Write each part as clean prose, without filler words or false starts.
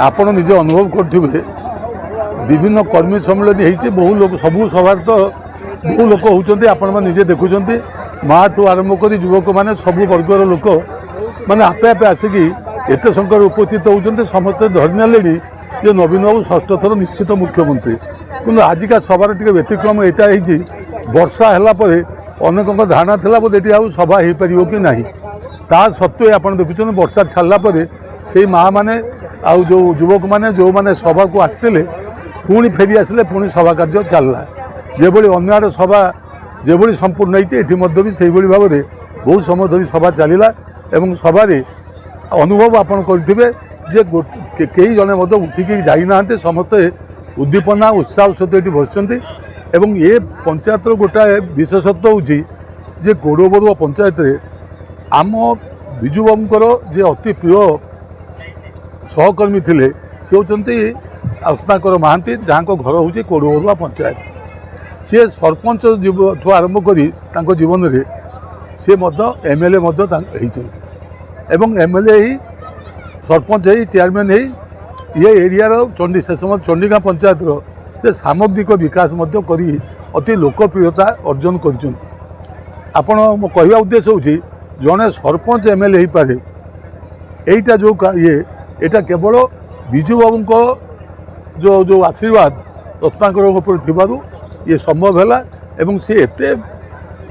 आपण निजे अनुभव करेंगे विभिन्न कर्मी सम्मेलन होती बहु लोग सबू सभा तो बहु लोक होती आपण निजे देखुं माँ ठू आरंभ कर युवक मैंने सबू वर्गर लोक मैंने आपे आपे आसिक एत संख्यार उपस्थित होती समस्ते धरिने जे नवीन बाबू षष्ठ थर निश्चित मुख्यमंत्री कि आजिका सभार टे व्यतिक्रम यहाँ वर्षा है अनेक धारणा था बोधे ये आउ सभा हो पार कि ना ता सत्वे आप देखुं वर्षा छाड़ा से माँ मैंने आउ जो युवक मैंने जो मैंने सभा को आसते पुणी फेरी आसिले पुणी सभा कार्य चलला जो अन्य सभा जो संपूर्ण होती भी से भाव में बहुत समय धरी सभा चलला एवं सभारे अनुभव आपड़ करेंगे जे कई जने उठिकी जाना समस्ते उद्दीपना उत्साह सहित ये बसुँच एवं ये पंचायत गोटाए विशेषत्व होची गोड़बरुआ पंचायत आम विजु बाबूर जे अति प्रिय सहकर्मी थे सी होती रत्नाकर महांती जहाँ घर हूँ गोड़बरुआ पंचायत सी सरपंच ठू आरंभ कर जीवन में सी एमएलए एवं एमएलए ही सरपंच ही चेयरमैन ही ये एरियार चंडी से समय चंडीगाँ पंचायत से सामग्रिक विकास करी अति लोकप्रियता अर्जन कर आपण कहवा उद्देश्य होची जड़े सरपंच एमएलए हो पारे यहीटा जो ये यहाँ केवल विजु बाबू को जो जो आशीर्वाद रत्नाकर ये संभव है एवं सी एते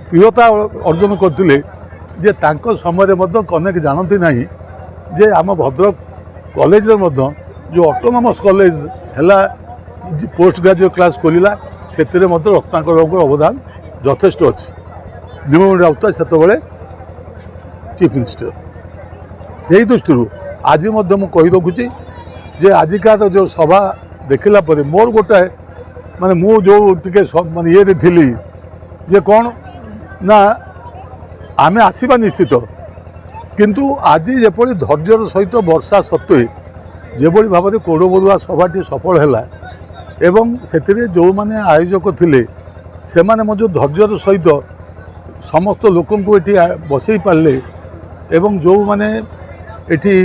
प्रियता अर्जन करते जे तांको समय अनेक जानती ना जे आम भद्रक कॉलेज जो ऑटोनोमस कॉलेज है पोस्ट ग्रेजुएट क्लास खोलला से रत्नाकर अवदान यथेष्ट अच्छी निम राउत से चीफ मिनिस्टर से दृष्टि आज कही रखुची जे आजिका जो सभा देखला मोर गोटाए माने मु जो टिके माने ये थी जे कौन ना आमे आसीबा निश्चित किंतु आज जेपरी धैर्यर सहित वर्षा सत्वे जेभली भाव में कोड़बरुआ सभाटी सफल है एवं से जो माने आयोजक थिले से माने धैर्यर सहित समस्त लोक बसई पारे एवं जो माने एठी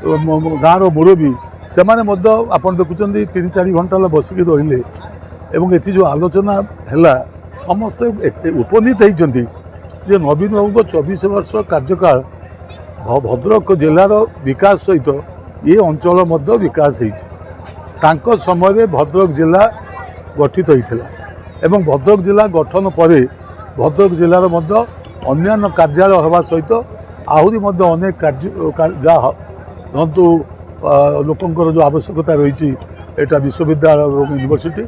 गाँव मुरबी से आप देखुं 3-4 घंटा बसिक रहिले एवं ये जो आलोचना है समस्त उपनीत होती जे नवीन बाबू 24 वर्ष कार्यकाल भद्रक जिलार विकास सहित ये अंचल विकास होता समय भद्रक जिला गठित होता एवं भद्रक जिला गठन पर भद्रक जिलार अन्य कार्यालय होगा सहित आहरी अनेक कार्य धरतु लोकंर जो आवश्यकता रही एटा विश्वविद्यालय और यूनिवर्सिटी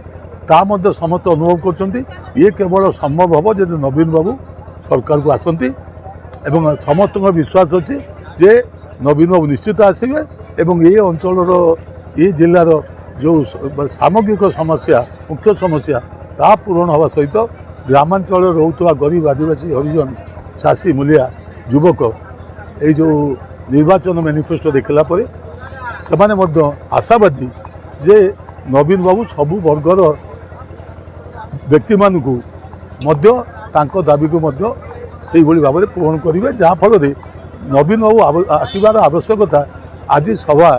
ता समस्त अनुभव कर केवल संभव हम जब नवीन बाबू सरकार को आसती एवं समस्त विश्वास अच्छी जे नवीन बाबू निश्चित आसवे एवं ये अंचल ये जिलार जो सामग्रिक समस्या मुख्य समस्या ता पूरण हवा सहित ग्रामांचल रोकवा गरीब आदिवासी हरिजन चाषी मूलिया युवक ये जो निर्वाचन मैनिफेस्टो देखला से आशावादी जे नवीन बाबू सबू वर्गर व्यक्ति मानू दाबी को से भाव में पूरण करेंगे जहाँफल नवीन बाबू आसबार आवश्यकता आज सभा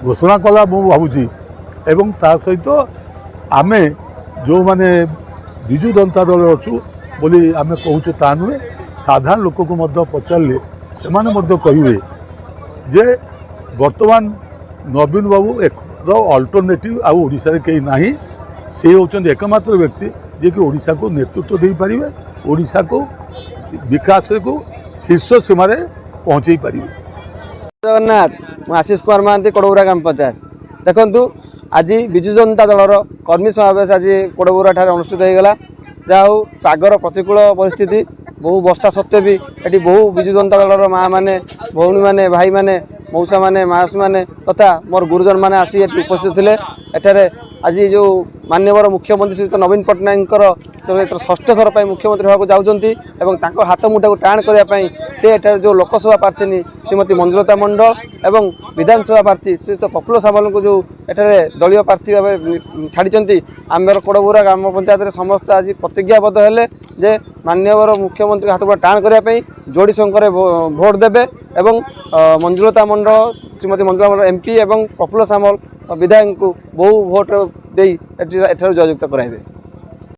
घोषणा कला मु भावुची एवं ता सहित आमे जो माने विजु जनता दल अच्छु बोली आमे कहूँ ता नुहे साधारण लोक को पचारे से कहे जे वर्तमान नवीन बाबू एक अल्टरनेटिव आउ ओडिशा कहीं ना से होचंदी एकमात्र व्यक्ति जे कि ओडिशा को नेतृत्व दे पारिबे ओडिशा को विकास को शीर्ष सीमा पहुँचे पारे। जगन्नाथ आशीष कुमार महांती कोड़बुरा ग्राम पंचायत देखु आज विजु जनता दलर कर्मी समावेश आज कोड़बुरा ठारे अनुष्ठित होगा जहाँ पागर प्रतिकूल परिस्थिति बहु वर्षा सत्वे भी ये बहु विजु जनता दलर माँ मैंने भौणी मैंने भाई मैंने मौसा मैंने माउसी मैंने तथा मोर गुरुजन मैंने आसी उपस्थित थे एठारे आज जो माननीय मुख्यमंत्री श्रीयुत नवीन पट्टनायक जो षष्ठ थर पर मुख्यमंत्री होगा जाऊँगी हाथ मुठा को टाण करने से एठार जो लोकसभा प्रार्थी श्रीमती मंजुलता मंडल एवं विधानसभा प्रार्थी श्रीयुत प्रफुल्ल सामल को जो एठारे दलीय प्रार्थी भाव छाड़ी आमर कोड़बुरा ग्राम पंचायत में समस्त आज प्रतिज्ञाबद्ध हेले जे माननीय मुख्यमंत्री हाथ मुठा टाण करने जोड़ी संख्यार भोट देवे एवं मंजुलता मंडल श्रीमती मंजुलता मंडल एमपी एवं प्रफुल्ल सामल विधायक को बहु भोट दे एठार जययुक्त कराइबे।